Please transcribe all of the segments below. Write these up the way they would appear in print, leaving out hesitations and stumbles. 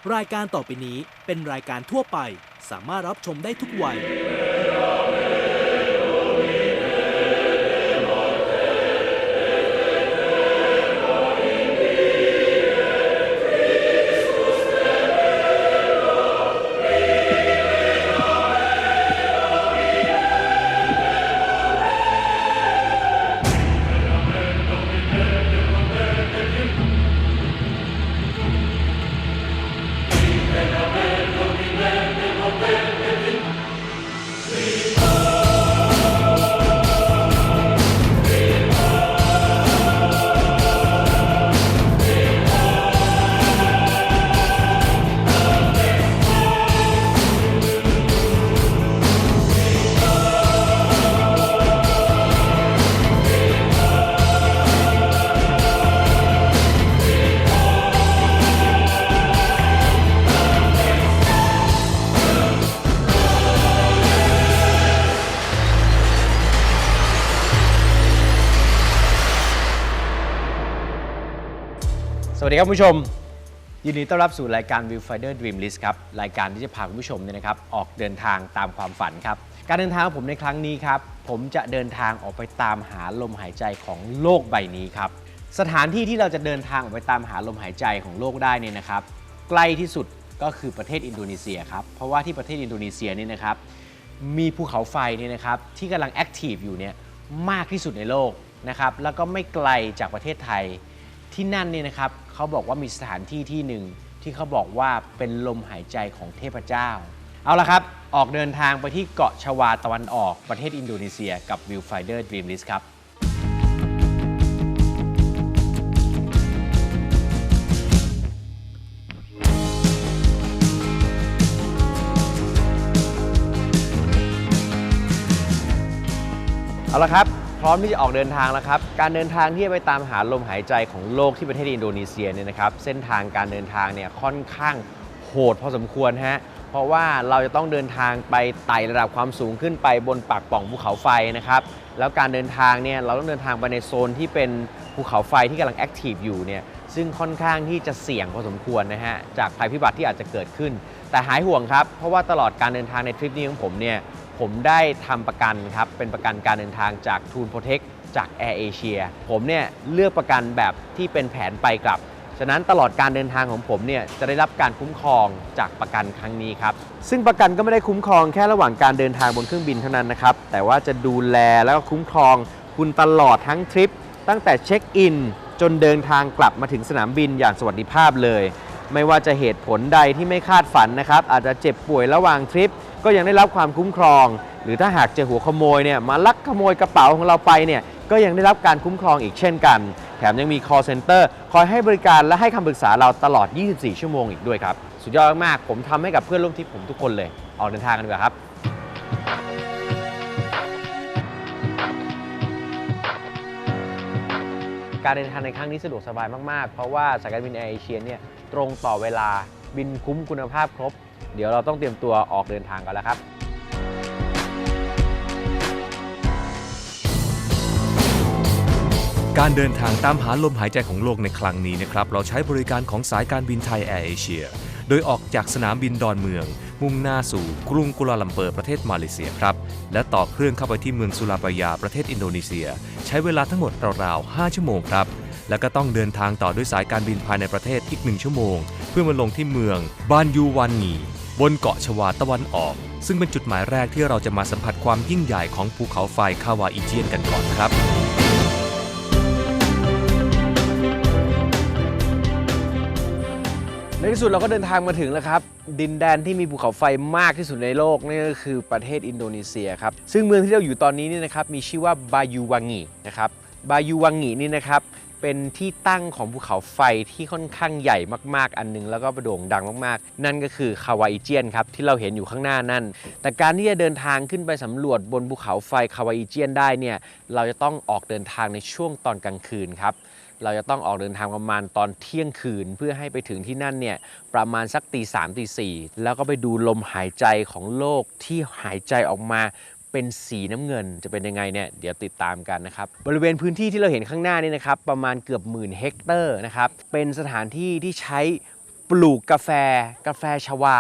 รายการต่อไปนี้เป็นรายการทั่วไปสามารถรับชมได้ทุกวัยสวัสดีครับคุณผู้ชมยินดีต้อนรับสู่รายการ Viewfinder Dream List ครับรายการที่จะพาคุณผู้ชมเนี่ยนะครับออกเดินทางตามความฝันครับการเดินทางของผมในครั้งนี้ครับผมจะเดินทางออกไปตามหาลมหายใจของโลกใบนี้ครับสถานที่ที่เราจะเดินทางออกไปตามหาลมหายใจของโลกได้เนี่ยนะครับใกล้ที่สุดก็คือประเทศอินโดนีเซียครับเพราะว่าที่ประเทศอินโดนีเซียนี่นะครับมีภูเขาไฟเนี่ยนะครับที่กำลังแอคทีฟอยู่เนี่ยมากที่สุดในโลกนะครับแล้วก็ไม่ไกลจากประเทศไทยที่นั่นเนี่ยนะครับเขาบอกว่ามีสถานที่ที่หนึ่งที่เขาบอกว่าเป็นลมหายใจของเทพเจ้าเอาละครับออกเดินทางไปที่เกาะชวาตะวันออกประเทศอินโดนีเซียกับ Viewfinder Dream List ครับเอาละครับพร้อมที่จะออกเดินทางแล้วครับการเดินทางที่จะไปตามหาลมหายใจของโลกที่ประเทศอินโดนีเซียเนี่ยนะครับเส้นทางการเดินทางเนี่ยค่อนข้างโหดพอสมควรฮะเพราะว่าเราจะต้องเดินทางไปไต่ระดับความสูงขึ้นไปบนปากปล่องภูเขาไฟนะครับแล้วการเดินทางเนี่ยเราต้องเดินทางไปในโซนที่เป็นภูเขาไฟที่กำลังแอคทีฟอยู่เนี่ยซึ่งค่อนข้างที่จะเสี่ยงพอสมควรนะฮะจากภัยพิบัติที่อาจจะเกิดขึ้นแต่หายห่วงครับเพราะว่าตลอดการเดินทางในทริปนี้ของผมเนี่ยผมได้ทำประกันครับเป็นประกันการเดินทางจาก True Protect จาก Air Asia ผมเนี่ยเลือกประกันแบบที่เป็นแผนไปกลับฉะนั้นตลอดการเดินทางของผมเนี่ยจะได้รับการคุ้มครองจากประกันครั้งนี้ครับซึ่งประกันก็ไม่ได้คุ้มครองแค่ระหว่างการเดินทางบนเครื่องบินเท่านั้นนะครับแต่ว่าจะดูแลแล้วก็คุ้มครองคุณตลอดทั้งทริปตั้งแต่เช็คอินจนเดินทางกลับมาถึงสนามบินอย่างสวัสดิภาพเลยไม่ว่าจะเหตุผลใดที่ไม่คาดฝันนะครับอาจจะเจ็บป่วยระหว่างทริปก็ยังได้รับความคุ้มครองหรือถ้าหากเจอหัวขโมยเนี่ยมาลักขโมยกระเป๋าของเราไปเนี่ยก็ยังได้รับการคุ้มครองอีกเช่นกันแถมยังมี call center คอยให้บริการและให้คำปรึกษาเราตลอด 24 ชั่วโมงอีกด้วยครับสุดยอดมากๆผมทำให้กับเพื่อนร่วมทริปผมทุกคนเลยออกเดินทางกันดีกว่าครับการเดินทางในครั้งนี้สะดวกสบายมากๆเพราะว่าสายการบินแอร์เอเชียเนี่ยตรงต่อเวลาบินคุ้มคุณภาพครบเดี๋ยวเราต้องเตรียมตัวออกเดินทางกันแล้วครับการเดินทางตามหาลมหายใจของโลกในครั้งนี้นะครับเราใช้บริการของสายการบินไทยแอร์เอเชียโดยออกจากสนามบินดอนเมืองมุ่งหน้าสู่กรุงกัวลาลัมเปอร์ประเทศมาเลเซียครับและต่อเครื่องเข้าไปที่เมืองสุราบายาประเทศอินโดนีเซียใช้เวลาทั้งหมดราวๆ 5 ชั่วโมงครับแล้วก็ต้องเดินทางต่อด้วยสายการบินภายในประเทศอีก1 ชั่วโมงเพื่อมาลงที่เมืองบานยูวานงีบนเกาะชวาตะวันออกซึ่งเป็นจุดหมายแรกที่เราจะมาสัมผัสความยิ่งใหญ่ของภูเขาไฟคาวาอิเจียนกันก่อนครับในที่สุดเราก็เดินทางมาถึงแล้วครับดินแดนที่มีภูเขาไฟมากที่สุดในโลกนี่ก็คือประเทศอินโดนีเซียครับซึ่งเมืองที่เราอยู่ตอนนี้นี่นะครับมีชื่อว่าบายูวังงีนะครับบายูวังงีนี่นะครับเป็นที่ตั้งของภูเขาไฟที่ค่อนข้างใหญ่มากๆอันนึงแล้วก็โด่งดังมากๆนั่นก็คือคาวาอิเจียนครับที่เราเห็นอยู่ข้างหน้านั่นแต่การที่จะเดินทางขึ้นไปสำรวจบนภูเขาไฟคาวาอิเจียนได้เนี่ยเราจะต้องออกเดินทางในช่วงตอนกลางคืนครับเราจะต้องออกเดินทางประมาณตอนเที่ยงคืนเพื่อให้ไปถึงที่นั่นเนี่ยประมาณสักตี 3 ตี 4แล้วก็ไปดูลมหายใจของโลกที่หายใจออกมาเป็นสีน้ำเงินจะเป็นยังไงเนี่ยเดี๋ยวติดตามกันนะครับบริเวณพื้นที่ที่เราเห็นข้างหน้านี่นะครับประมาณเกือบ10,000 เฮกเตอร์นะครับเป็นสถานที่ที่ใช้ ปลูกกาแฟชวา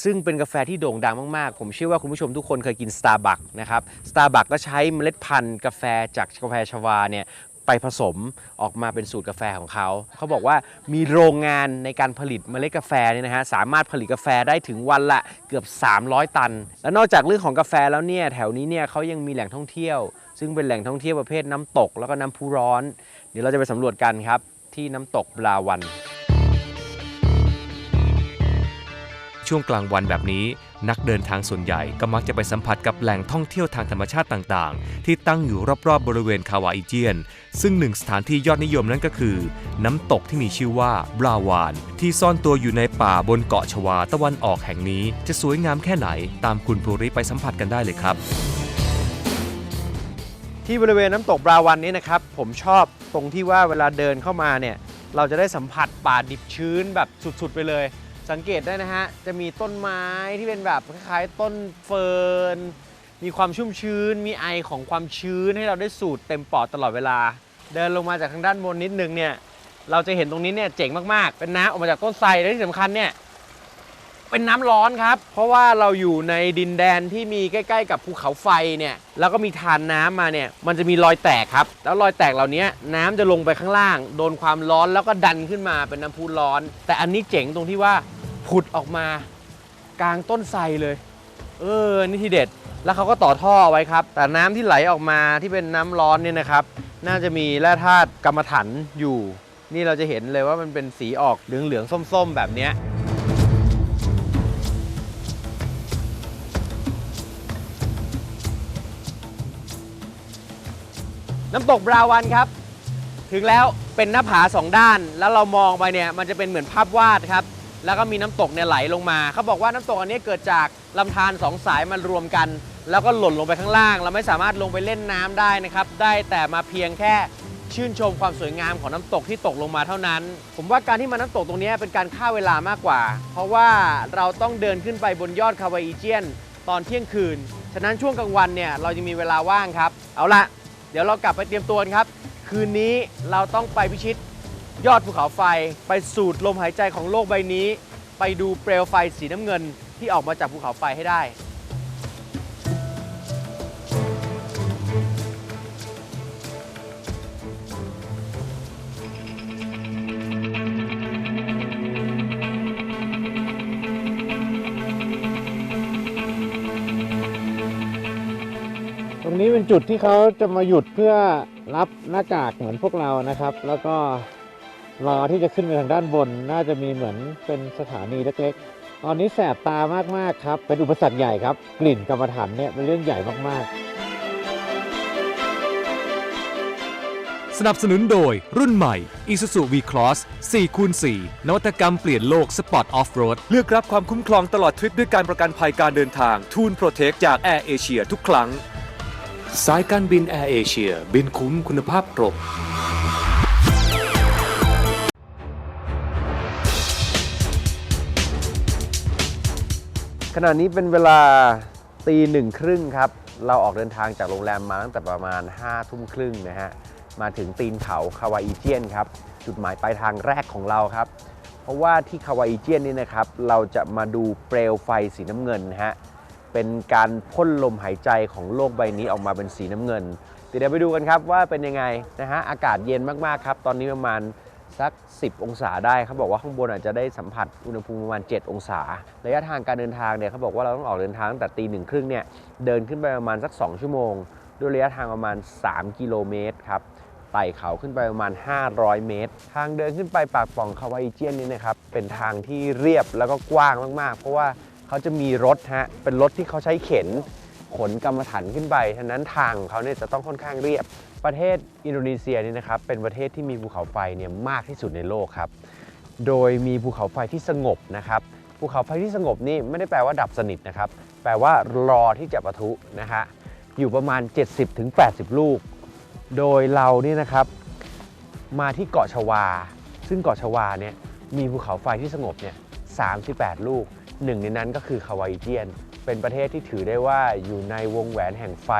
ซึ่งเป็นกาแฟที่โด่งดังมากๆผมเชื่อว่าคุณผู้ชมทุกคนเคยกิน Starbucks นะครับ Starbucks ก็ใช้เมล็ดพันธุ์กาแฟจากกาแฟชวาเนี่ยไปผสมออกมาเป็นสูตรกาแฟของเขาบอกว่ามีโรงงานในการผลิตเมล็ดกาแฟเนี่ยนะฮะสามารถผลิตกาแฟได้ถึงวันละเกือบ300 ตันและนอกจากเรื่องของกาแฟแล้วเนี่ยแถวนี้เนี่ยเขายังมีแหล่งท่องเที่ยวซึ่งเป็นแหล่งท่องเที่ยวประเภทน้ำตกแล้วก็น้ำพุร้อนเดี๋ยวเราจะไปสำรวจกันครับที่น้ำตกบราวันช่วงกลางวันแบบนี้นักเดินทางส่วนใหญ่ก็มักจะไปสัมผัสกับแหล่งท่องเที่ยวทางธรรมชาติต่างๆที่ตั้งอยู่รอบๆบริเวณคาวาอิเจียนซึ่งหนึ่งสถานที่ยอดนิยมนั่นก็คือน้ำตกที่มีชื่อว่าบราวานที่ซ่อนตัวอยู่ในป่าบนเกาะชวาตะวันออกแห่งนี้จะสวยงามแค่ไหนตามคุณภูริไปสัมผัสกันได้เลยครับที่บริเวณน้ำตกบราวันนี้นะครับผมชอบตรงที่ว่าเวลาเดินเข้ามาเนี่ยเราจะได้สัมผัสป่าดิบชื้นแบบสุดๆไปเลยสังเกตได้นะฮะจะมีต้นไม้ที่เป็นแบบคล้ายๆต้นเฟิร์นมีความชุ่มชื้นมีไอของความชื้นให้เราได้สูดเต็มปอดตลอดเวลาเดินลงมาจากทางด้านบนนิดนึงเนี่ยเราจะเห็นตรงนี้เนี่ยเจ๋งมากๆเป็นน้ำออกมาจากต้นไทรและที่สำคัญเนี่ยเป็นน้ำร้อนครับเพราะว่าเราอยู่ในดินแดนที่มีใกล้ๆกับภูเขาไฟเนี่ยแล้วก็มีทานน้ำมาเนี่ยมันจะมีรอยแตกครับแล้วรอยแตกเหล่านี้น้ำจะลงไปข้างล่างโดนความร้อนแล้วก็ดันขึ้นมาเป็นน้ำพุร้อนแต่อันนี้เจ๋งตรงที่ว่าผุดออกมากลางต้นไทรเลยนี่ทีเด็ดแล้วเขาก็ต่อท่อไว้ครับแต่น้ำที่ไหลออกมาที่เป็นน้ำร้อนเนี่ยนะครับน่าจะมีแร่ธาตุกรรมะถันอยู่นี่เราจะเห็นเลยว่ามันเป็นสีออกเหลืองๆส้มๆแบบนี้น้ำตกบราวันครับถึงแล้วเป็นหน้าผา2 ด้านแล้วเรามองไปเนี่ยมันจะเป็นเหมือนภาพวาดครับแล้วก็มีน้ำตกเนี่ยไหลลงมาเขาบอกว่าน้ำตกอันนี้เกิดจากลำธาร2 สายมารวมกันแล้วก็หล่นลงไปข้างล่างเราไม่สามารถลงไปเล่นน้ำได้นะครับได้แต่มาเพียงแค่ชื่นชมความสวยงามของน้ำตกที่ตกลงมาเท่านั้นผมว่าการที่มาน้ำตกตรงนี้เป็นการฆ่าเวลามากกว่าเพราะว่าเราต้องเดินขึ้นไปบนยอดคาวาอิเจียนตอนเที่ยงคืนฉะนั้นช่วงกลางวันเนี่ยเราจะมีเวลาว่างครับเอาละเดี๋ยวเรากลับไปเตรียมตัวกันครับคืนนี้เราต้องไปพิชิตยอดภูเขาไฟไปสูดลมหายใจของโลกใบนี้ไปดูเปลวไฟสีน้ำเงินที่ออกมาจากภูเขาไฟให้ได้ตรงนี้เป็นจุดที่เขาจะมาหยุดเพื่อรับหน้ากากเหมือนพวกเรานะครับแล้วก็รอที่จะขึ้นไปทางด้านบนน่าจะมีเหมือนเป็นสถานีเล็กๆตอนนี้แสบตามากๆครับเป็นอุปสรรคใหญ่ครับกลิ่นกรรมฐานเนี่ยเป็นเรื่องใหญ่มากๆสนับสนุนโดยรุ่นใหม่ Isuzu V-Cross 4x4 นวัตกรรมเปลี่ยนโลก Sport Off-Road เลือกรับความคุ้มครองตลอดทริปด้วยการประกันภัยการเดินทาง Tool Protect จาก Air Asia ทุกครั้งสายการบิน Air Asia บินคุ้มคุณภาพครบขณะนี้เป็นเวลาตี 1:30ครับเราออกเดินทางจากโรงแรมมาตั้งแต่ประมาณ5 ทุ่มครึ่งนะฮะมาถึงตีนเขาคาวาอิเจียนครับจุดหมายปลายทางแรกของเราครับเพราะว่าที่คาวาอิเจียนนี่นะครับเราจะมาดูเปลวไฟสีน้ำเงินฮะเป็นการพ่นลมหายใจของโลกใบนี้ออกมาเป็นสีน้ำเงินเดี๋ยวไปดูกันครับว่าเป็นยังไงนะฮะอากาศเย็นมากๆครับตอนนี้ประมาณสัก10 องศาได้เขาบอกว่าข้างบนอาจจะได้สัมผัสอุณหภูมิประมาณ7 องศาระยะทางการเดินทางเนี่ยเขาบอกว่าเราต้องออกเดินทางตั้งแต่ตี 1:30เนี่ยเดินขึ้นไปประมาณสัก2 ชั่วโมงด้วยระยะทางประมาณ3 กิโลเมตรครับไต่เขาขึ้นไปประมาณ500 เมตรทางเดินขึ้นไปปากปล่องคาวาอิเจียนนี่นะครับเป็นทางที่เรียบแล้วก็กว้างมากๆเพราะว่าเขาจะมีรถฮะเป็นรถที่เขาใช้เข็นขนกรรมฐานขึ้นไปฉะนั้นทางของเขาเนี่ยจะต้องค่อนข้างเรียบประเทศอินโดนีเซียนี่นะครับเป็นประเทศที่มีภูเขาไฟเนี่ยมากที่สุดในโลกครับโดยมีภูเขาไฟที่สงบนะครับภูเขาไฟที่สงบนี่ไม่ได้แปลว่าดับสนิทนะครับแปลว่ารอที่จะปะทุนะฮะอยู่ประมาณ 70-80 ลูกโดยเรานี่นะครับมาที่เกาะชวาซึ่งเกาะชวาเนี่ยมีภูเขาไฟที่สงบเนี่ย38 ลูกหนึ่งในนั้นก็คือคาวาอิเจียนเป็นประเทศที่ถือได้ว่าอยู่ในวงแหวนแห่งไฟ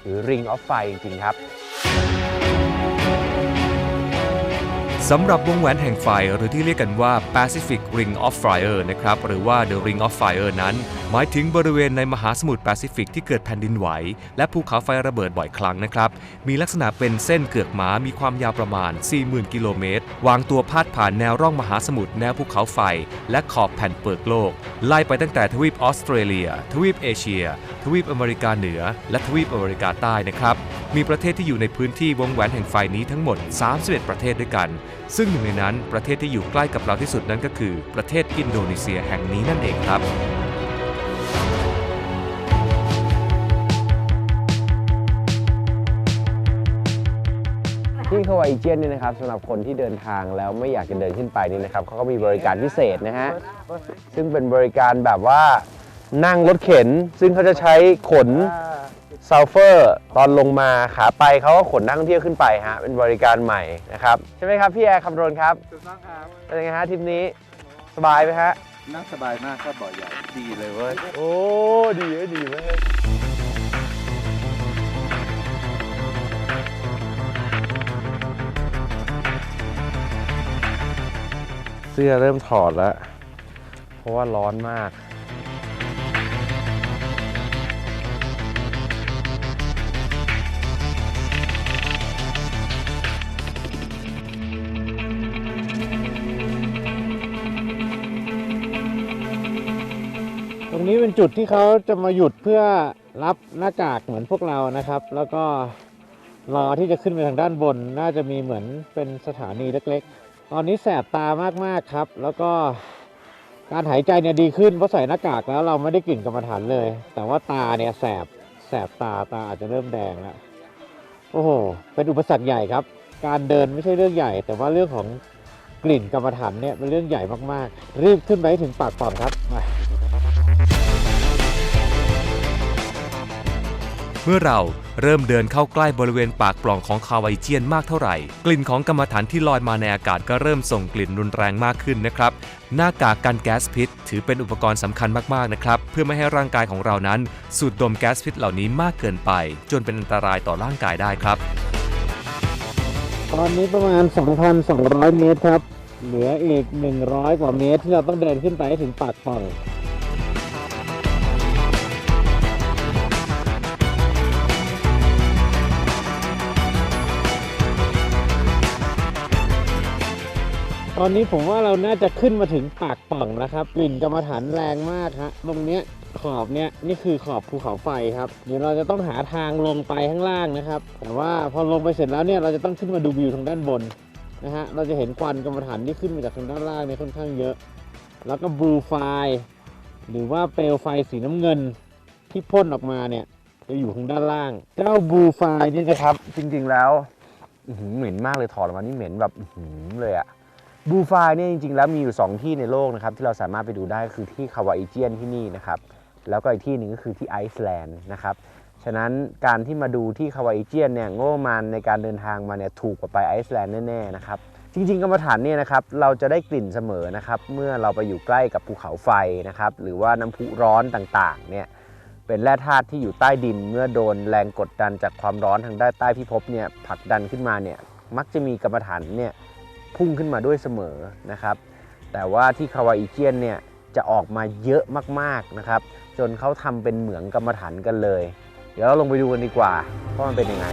หรือ Ring of Fire จริงๆครับ สำหรับวงแหวนแห่งไฟหรือที่เรียกกันว่า Pacific Ring of Fire นะครับหรือว่า The Ring of Fire นั้นหมายถึงบริเวณในมหาสมุทรแปซิฟิกที่เกิดแผ่นดินไหวและภูเขาไฟระเบิดบ่อยครั้งนะครับมีลักษณะเป็นเส้นเกือกม้ามีความยาวประมาณ 40,000 กิโลเมตรวางตัวพาดผ่านแนวร่องมหาสมุทรแนวภูเขาไฟและขอบแผ่นเปลือกโลกไล่ไปตั้งแต่ทวีปออสเตรเลียทวีปเอเชียทวีปอเมริกาเหนือและทวีปอเมริกาใต้นะครับมีประเทศที่อยู่ในพื้นที่วงแหวนแห่งไฟนี้ทั้งหมด31ประเทศด้วยกันซึ่งหนึ่งในนั้นประเทศที่อยู่ใกล้กับเราที่สุดนั้นก็คือประเทศอินโดนีเซียแห่งนี้นั่นเองครับที่ฮาวายเจียนนี่นะครับสำหรับคนที่เดินทางแล้วไม่อยากจะเดินขึ้นไปนี่นะครับเขาก็มีบริการพิเศษนะฮะซึ่งเป็นบริการแบบว่านั่งรถเข็นซึ่งเขาจะใช้ขนซัลเฟอร์ตอนลงมาขาไปเขาก็ขนนักท่องเที่ยวขึ้นไปฮะเป็นบริการใหม่นะครับใช่ไหมครับพี่แอร์คำรณครับถูกต้องครับเป็นยังไงฮะทริปนี้สบายไหมฮะนั่งสบายมากครับบ่อใหญ่ดีเลยเว้ยโอ้ดีเว้ยดีเว้ยเสื้อเริ่มถอดแล้วเพราะว่าร้อนมากตรงนี้เป็นจุดที่เขาจะมาหยุดเพื่อรับหน้ากากเหมือนพวกเรานะครับแล้วก็รอที่จะขึ้นไปทางด้านบนน่าจะมีเหมือนเป็นสถานีเล็กๆตอนนี้แสบตามากๆครับแล้วก็การหายใจเนี่ยดีขึ้นเพราะใส่หน้ากากแล้วเราไม่ได้กลิ่นกรรมฐานเลยแต่ว่าตาเนี่ยแสบตาอาจจะเริ่มแดงแล้วโอ้โหเป็นอุปสรรคใหญ่ครับการเดินไม่ใช่เรื่องใหญ่แต่ว่าเรื่องของกลิ่นกรรมฐานเนี่ยเป็นเรื่องใหญ่มากๆรีบขึ้นไปให้ถึงปากปล่องครับเมื่อเราเริ่มเดินเข้าใกล้บริเวณปากปล่องของฮาวายเจียนมากเท่าไหร่กลิ่นของกรรมฐานที่ลอยมาในอากาศก็เริ่มส่งกลิ่นรุนแรงมากขึ้นนะครับหน้ากากกันแก๊สพิษถือเป็นอุปกรณ์สำคัญมากๆนะครับเพื่อไม่ให้ร่างกายของเรานั้นสูดดมแก๊สพิษเหล่านี้มากเกินไปจนเป็นอันตรายต่อร่างกายได้ครับตอนนี้ประมาณ 2,200 เมตรครับเหลืออีก100 กว่าเมตรที่เราต้องเดินขึ้นไปให้ถึงปากปล่องตอนนี้ผมว่าเราน่าจะขึ้นมาถึงปากปล่องแล้วครับกลิ่นกรรมฐานแรงมากฮะตรงเนี้ยขอบเนี้ยนี่คือขอบภูเขาไฟครับเดี๋ยวเราจะต้องหาทางลงไปข้างล่างนะครับแต่ว่าพอลงไปเสร็จแล้วเนี่ยเราจะต้องขึ้นมาดูวิวทางด้านบนนะฮะเราจะเห็นควันกรรมฐานที่ขึ้นมาจากทางด้านล่างเนี่ยค่อนข้างเยอะแล้วก็บลูไฟหรือว่าเปลวไฟสีน้ำเงินที่พ่นออกมาเนี่ยจะอยู่ทางด้านล่างเจ้าบลูไฟนี่นะครับจริงๆแล้วเหม็นมากเลยถอดออกมานี่เหม็นแบบเลยอะบลูไฟเนี่ยจริงๆแล้วมีอยู่2ที่ในโลกนะครับที่เราสามารถไปดูได้คือที่ฮาวายเจียนที่นี่นะครับแล้วก็อีกที่หนึ่งก็คือที่ไอซ์แลนด์นะครับฉะนั้นการที่มาดูที่ฮาวายเจียนเนี่ยโง่มันในการเดินทางมาเนี่ยถูกกว่าไปไอซ์แลนด์แน่ๆนะครับจริงๆกรรมฐานเนี่ยนะครับเราจะได้กลิ่นเสมอนะครับเมื่อเราไปอยู่ใกล้กับภูเขาไฟนะครับหรือว่าน้ำพุร้อนต่างๆเนี่ยเป็นแร่ธาตุที่อยู่ใต้ดินเมื่อโดนแรงกดดันจากความร้อนทางด้านใต้พิภพเนี่ยผลักดันขึ้นมาเนี่ยมักจะมีกรรมฐานเนี่ยพุ่งขึ้นมาด้วยเสมอนะครับแต่ว่าที่ฮาวายเจียนเนี่ยจะออกมาเยอะมากๆนะครับจนเขาทำเป็นเหมืองกรรมฐานกันเลยเดี๋ยวเราลงไปดูกันดีกว่าว่ามันเป็นยังไง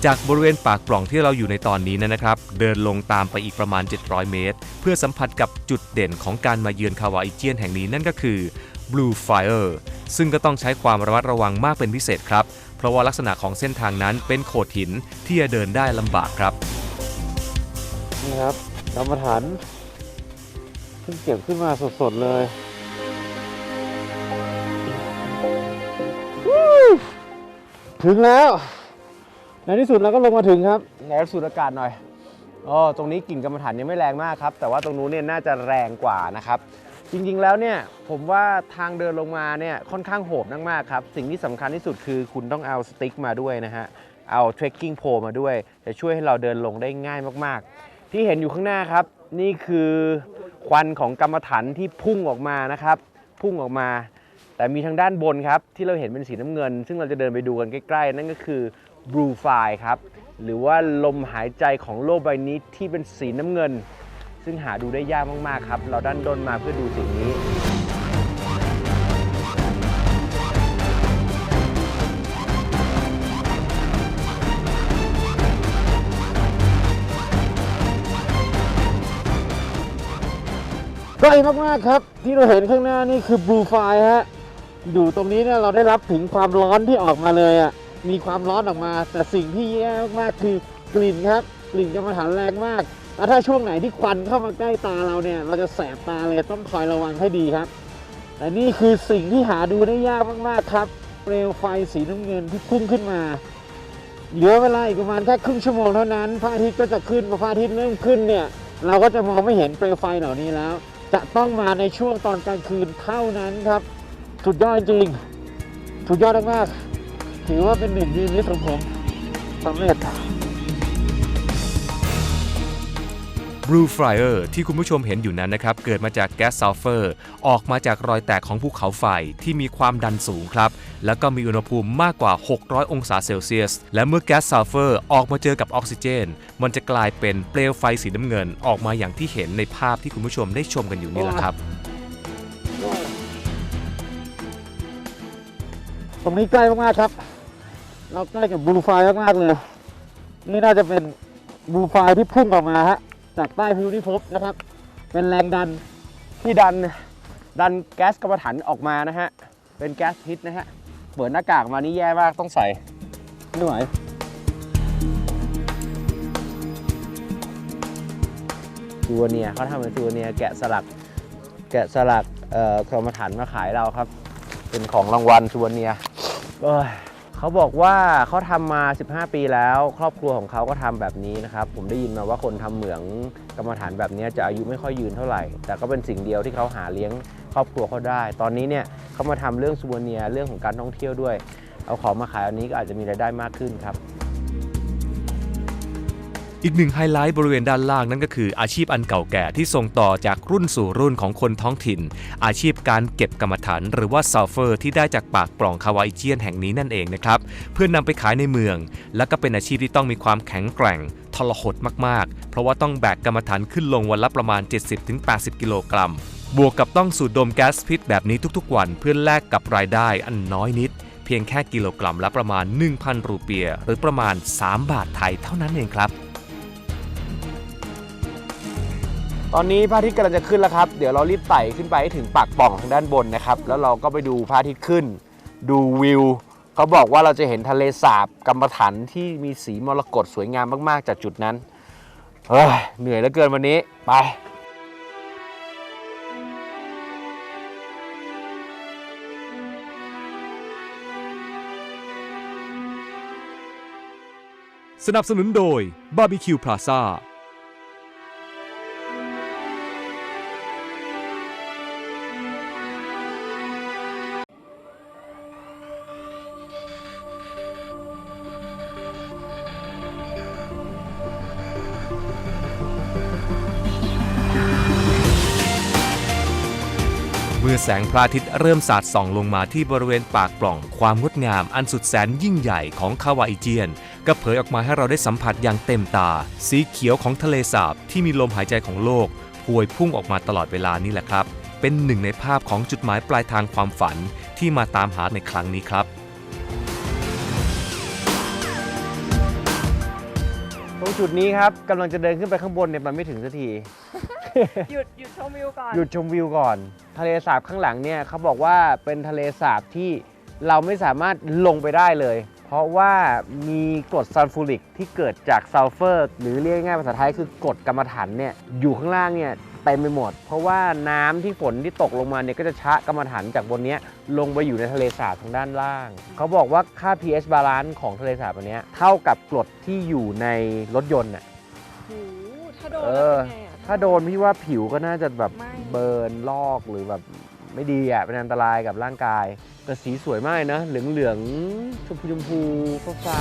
จากบริเวณปากปล่องที่เราอยู่ในตอนนี้นะครับเดินลงตามไปอีกประมาณ700 เมตรเพื่อสัมผัสกับจุดเด่นของการมาเยือนฮาวายเจียนแห่งนี้นั่นก็คือ Blue Fire ซึ่งก็ต้องใช้ความระมัดระวังมากเป็นพิเศษครับเพราะว่าลักษณะของเส้นทางนั้นเป็นโขดหินที่จะเดินได้ลำบากครับนี่ครับกรรมฐานเพิ่งเก็บขึ้นมาสดๆเลยถึงแล้วในที่สุดเราก็ลงมาถึงครับไหนสูดอากาศหน่อยตรงนี้กลิ่นกรรมฐานยังไม่แรงมากครับแต่ว่าตรงนู้นเนี่ยน่าจะแรงกว่านะครับจริงๆแล้วเนี่ยผมว่าทางเดินลงมาเนี่ยค่อนข้างโหดมากๆครับสิ่งที่สำคัญที่สุดคือคุณต้องเอาสติ๊กมาด้วยนะฮะเอาเทรคกิ้งโพลมาด้วยจะช่วยให้เราเดินลงได้ง่ายมากๆที่เห็นอยู่ข้างหน้าครับนี่คือควันของกรรมฐานที่พุ่งออกมานะครับพุ่งออกมาแต่มีทางด้านบนครับที่เราเห็นเป็นสีน้ำเงินซึ่งเราจะเดินไปดูกันใกล้ๆนั่นก็คือ Blue Fire ครับหรือว่าลมหายใจของโลกใบนี้ที่เป็นสีน้ำเงินซึ่งหาดูได้ยากมากๆครับเราดันด้นมาเพื่อดูสิ่งนี้ใกล้มากๆครับที่เราเห็นข้างหน้านี่คือ Blue Fire ฮะอยู่ตรงนี้เนี่ยเราได้รับถึงความร้อนที่ออกมาเลยอ่ะมีความร้อนออกมาแต่สิ่งที่แย่มากๆคือกลิ่นครับกลิ่นกรรมฐานแรงมากแล้วถ้าช่วงไหนที่ควันเข้ามาใกล้ตาเราเนี่ยเราจะแสบตาเลยต้องคอยระวังให้ดีครับแต่นี่คือสิ่งที่หาดูได้ยากมากๆครับเปลวไฟสีน้ำเงินที่พุ่งขึ้นมาเหลือเวลาอีกประมาณแค่ครึ่งชั่วโมงเท่านั้นพระอาทิตย์ก็จะขึ้นพอพระอาทิตย์เริ่มขึ้นเนี่ยเราก็จะมองไม่เห็นเปลวไฟเหล่านี้แล้วจะต้องมาในช่วงตอนกลางคืนเท่านั้นครับสุดยอดจริงสุดยอดมากๆถือว่าเป็นหนึ่งในนิมิตของผมสำเร็จ Blue Fire ที่คุณผู้ชมเห็นอยู่นั้นนะครับเกิดมาจากแก๊สซัลเฟอร์ออกมาจากรอยแตกของภูเขาไฟที่มีความดันสูงครับแล้วก็มีอุณหภูมิมากกว่า600องศาเซลเซียสและเมื่อแก๊สซัลเฟอร์ออกมาเจอกับออกซิเจนมันจะกลายเป็นเปลวไฟสีน้ำเงินออกมาอย่างที่เห็นในภาพที่คุณผู้ชมได้ชมกันอยู่นี่แหละครับ ตรงนี้ใกล้มากๆครับเราใกล้กับบลูไฟมากๆเลยนี่น่าจะเป็นบลูไฟที่พุ่งออกมาฮะจากใต้พื้นที่พบนะครับเป็นแรงดันที่ดันแก๊สกรรมฐานออกมานะฮะเป็นแก๊สพิษนะฮะเปิดหน้ากากมานี่แย่มากต้องใส่ไม่ไหวซูเวเนียร์เขาทำเป็นซูเวเนียร์แกะสลักกรรมฐานมาขายเราครับเป็นของรางวัลซูเวเนียร์เขาบอกว่าเขาทำมา15ปีแล้วครอบครัวของเขาก็ทำแบบนี้นะครับผมได้ยินมาว่าคนทำเหมืองกรรมฐานแบบนี้จะอายุไม่ค่อยยืนเท่าไหร่แต่ก็เป็นสิ่งเดียวที่เขาหาเลี้ยงครอบครัวเขาได้ตอนนี้เนี่ยเขามาทำเรื่องซูเวเนียร์เรื่องของการท่องเที่ยวด้วยเอาของมาขายอันนี้ก็อาจจะมีรายได้มากขึ้นครับอีกหนึ่งไฮไลท์บริเวณด้านล่างนั่นก็คืออาชีพอันเก่าแก่ที่ส่งต่อจากรุ่นสู่รุ่นของคนท้องถิ่นอาชีพการเก็บกรรมฐานหรือว่าซัลเฟอร์ที่ได้จากปากปล่องคาวาอิเจียนแห่งนี้นั่นเองนะครับเพื่อนำไปขายในเมืองและก็เป็นอาชีพที่ต้องมีความแข็งแกร่งทรหดมากๆเพราะว่าต้องแบกกรรมฐานขึ้นลงวันละประมาณ 70-80 กิโลกรัมบวกกับต้องสูดดมแก๊สพิษแบบนี้ทุกๆวันเพื่อแลกกับรายได้อันน้อยนิดเพียงแค่กิโลกรัมละประมาณ 1,000 รูเปียหรือประมาณ3 บาทไทยเท่านั้นเองครับตอนนี้พระอาทิตย์กำลังจะขึ้นแล้วครับเดี๋ยวเรารีบไต่ขึ้นไปให้ถึงปากปล่องทางด้านบนนะครับแล้วเราก็ไปดูพระอาทิตย์ขึ้นดูวิวเขาบอกว่าเราจะเห็นทะเลสาบกรรมฐานที่มีสีมรกตสวยงามมากๆจากจุดนั้นเหนื่อยเหลือเกินวันนี้ไปสนับสนุนโดย Barbecue Plazaเมื่อแสงพระอาทิตย์เริ่มสาดส่องลงมาที่บริเวณปากปล่องความงดงามอันสุดแสนยิ่งใหญ่ของคาวาอิเจียนก็เผยออกมาให้เราได้สัมผัสอย่างเต็มตาสีเขียวของทะเลสาบที่มีลมหายใจของโลกพวยพุ่งออกมาตลอดเวลานี่แหละครับเป็นหนึ่งในภาพของจุดหมายปลายทางความฝันที่มาตามหาในครั้งนี้ครับตรงจุดนี้ครับกำลังจะเดินขึ้นไปข้างบนเนี่ยมันไม่ถึงสักที หยุดชมวิวก่อนหยุดชมวิวก่อนทะเลสาบข้างหลังเนี่ยเขาบอกว่าเป็นทะเลสาบที่เราไม่สามารถลงไปได้เลยเพราะว่ามีกรดซัลฟูริกที่เกิดจากซัลเฟอร์หรือเรียกง่ายภาษาไทยคือกรดกรรมฐานเนี่ยอยู่ข้างล่างเนี่ยเต็มไปหมดเพราะว่าน้ำที่ฝนที่ตกลงมาเนี่ยก็จะชะกรรมฐานจากบนนี้ลงไปอยู่ในทะเลสาบทางด้านล่างเขาบอกว่าค่า pH balance ของทะเลสาบอันนี้เท่ากับกรดที่อยู่ในรถยนต์น่ะถ้าโดนแล้วเป็นไงถ้าโดนพี่ว่าผิวก็น่าจะแบบเบิร์นลอกหรือแบบไม่ดีอ่ะเป็นอันตรายกับร่างกายแต่สีสวยมากนะเหลืองๆชมพูฟ้า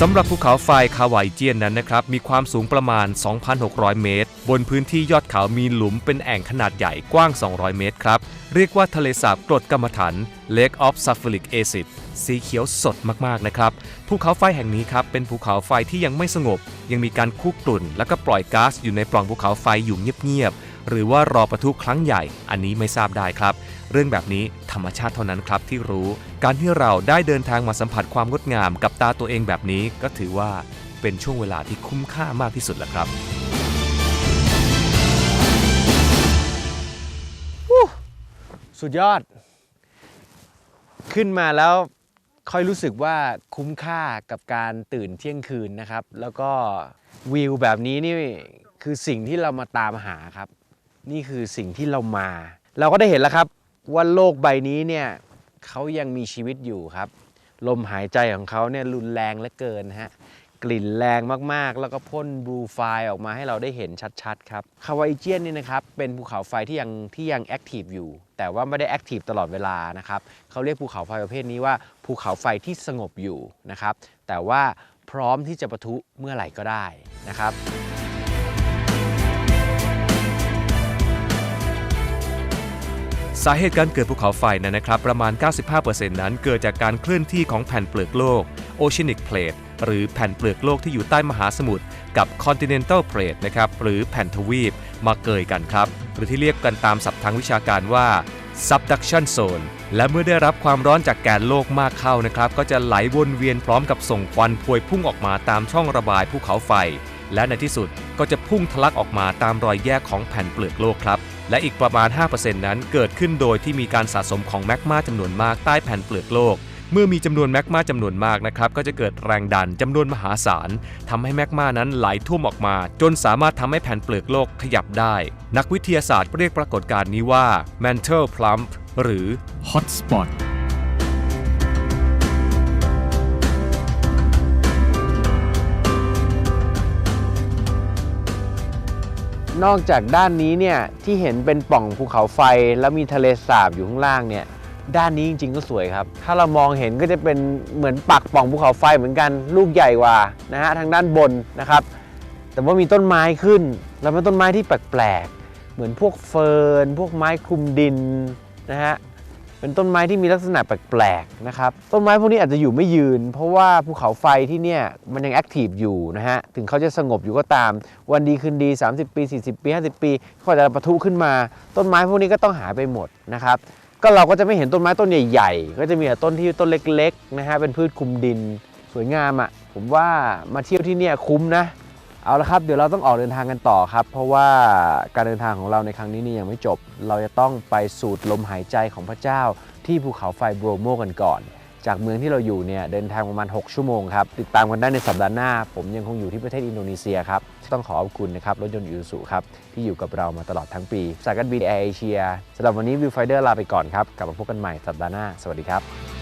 สำหรับภูเขาไฟคาวาอิเจียนนั้นนะครับมีความสูงประมาณ 2,600 เมตรบนพื้นที่ยอดเขามีหลุมเป็นแอ่งขนาดใหญ่กว้าง200 เมตรครับเรียกว่าทะเลสาบกรดกรรมฐาน Lake of Sulfuric Acid สีเขียวสดมากๆนะครับภูเขาไฟแห่งนี้ครับเป็นภูเขาไฟที่ยังไม่สงบยังมีการคุกรุ่นและก็ปล่อยก๊าซอยู่ในปล่องภูเขาไฟอยู่เงียบๆหรือว่ารอปะทุครั้งใหญ่อันนี้ไม่ทราบได้ครับเรื่องแบบนี้ธรรมชาติเท่านั้นครับที่รู้การที่เราได้เดินทางมาสัมผัสความงดงามกับตาตัวเองแบบนี้ก็ถือว่าเป็นช่วงเวลาที่คุ้มค่ามากที่สุดแล้วครับสุดยอดขึ้นมาแล้วค่อยรู้สึกว่าคุ้มค่ากับการตื่นเที่ยงคืนนะครับแล้วก็วิวแบบนี้นี่คือสิ่งที่เรามาตามหาครับนี่คือสิ่งที่เรามาเราก็ได้เห็นแล้วครับว่าโลกใบนี้เนี่ยเขายังมีชีวิตอยู่ครับลมหายใจของเขาเนี่ยรุนแรงเหลือเกินฮะกลิ่นแรงมากๆแล้วก็พ่นบลูไฟออกมาให้เราได้เห็นชัดๆครับฮาวายเจียนนี่นะครับเป็นภูเขาไฟที่ยังแอคทีฟอยู่แต่ว่าไม่ได้แอคทีฟตลอดเวลานะครับเขาเรียกภูเขาไฟประเภทนี้ว่าภูเขาไฟที่สงบอยู่นะครับแต่ว่าพร้อมที่จะปะทุเมื่อไหร่ก็ได้นะครับสาเหตุการเกิดภูเขาไฟนั้นนะครับประมาณ 95% นั้นเกิดจากการเคลื่อนที่ของแผ่นเปลือกโลก Oceanic Plate หรือแผ่นเปลือกโลกที่อยู่ใต้มหาสมุทรกับ Continental Plate นะครับหรือแผ่นทวีปมาเกยกันครับหรือที่เรียกกันตามศัพท์ทางวิชาการว่า Subduction Zone และเมื่อได้รับความร้อนจากแกนโลกมากเข้านะครับก็จะไหลวนเวียนพร้อมกับส่งควันพวยพุ่งออกมาตามช่องระบายภูเขาไฟและในที่สุดก็จะพุ่งทะลักออกมาตามรอยแยกของแผ่นเปลือกโลกครับและอีกประมาณ 5% นั้นเกิดขึ้นโดยที่มีการสะสมของแมกมาจำนวนมากใต้แผ่นเปลือกโลกเมื่อมีจำนวนแมกมาจำนวนมากนะครับก็จะเกิดแรงดันจำนวนมหาศาลทำให้แมกมานั้นไหลท่วมออกมาจนสามารถทำให้แผ่นเปลือกโลกขยับได้นักวิทยาศาสตร์เรียกปรากฏการณ์นี้ว่า mantle plump หรือ hot spotนอกจากด้านนี้เนี่ยที่เห็นเป็นปล่องภูเขาไฟแล้วมีทะเลสาบอยู่ข้างล่างเนี่ยด้านนี้จริงๆก็สวยครับถ้าเรามองเห็นก็จะเป็นเหมือนปากปล่องภูเขาไฟเหมือนกันลูกใหญ่กว่านะฮะทางด้านบนนะครับแต่ว่ามีต้นไม้ขึ้นแล้วเป็นต้นไม้ที่แปลกๆเหมือนพวกเฟิร์นพวกไม้คลุมดินนะฮะเป็นต้นไม้ที่มีลักษณะแปลกๆนะครับต้นไม้พวกนี้อาจจะอยู่ไม่ยืนเพราะว่าภูเขาไฟที่เนี่ยมันยังแอคทีฟอยู่นะฮะถึงเขาจะสงบอยู่ก็ตามวันดีคืนดี30 ปี 40 ปี 50 ปีเขาจะปะทุขึ้นมาต้นไม้พวกนี้ก็ต้องหายไปหมดนะครับก็เราก็จะไม่เห็นต้นไม้ต้นใหญ่ๆก็จะมีแต่ต้นที่ต้นเล็กๆนะฮะเป็นพืชคลุมดินสวยงามอ่ะผมว่ามาเที่ยวที่เนี่ยคุ้มนะเอาละครับเดี๋ยวเราต้องออกเดินทางกันต่อครับเพราะว่าการเดินทางของเราในครั้งนี้นี่ยังไม่จบเราจะต้องไปสูดลมหายใจของพระเจ้าที่ภูเขาไฟโบรโมกันก่อนจากเมืองที่เราอยู่เนี่ยเดินทางประมาณ6 ชั่วโมงครับติดตามกันได้ในสัปดาห์หน้าผมยังคงอยู่ที่ประเทศอินโดนีเซียครับต้องขอบคุณนะครับรถยนต์อิซูซุครับที่อยู่กับเรามาตลอดทั้งปีสายการบินแอร์เอเชียสำหรับวันนี้วิวไฟเดอร์ลาไปก่อนครับกลับมาพบกันใหม่สัปดาห์หน้าสวัสดีครับ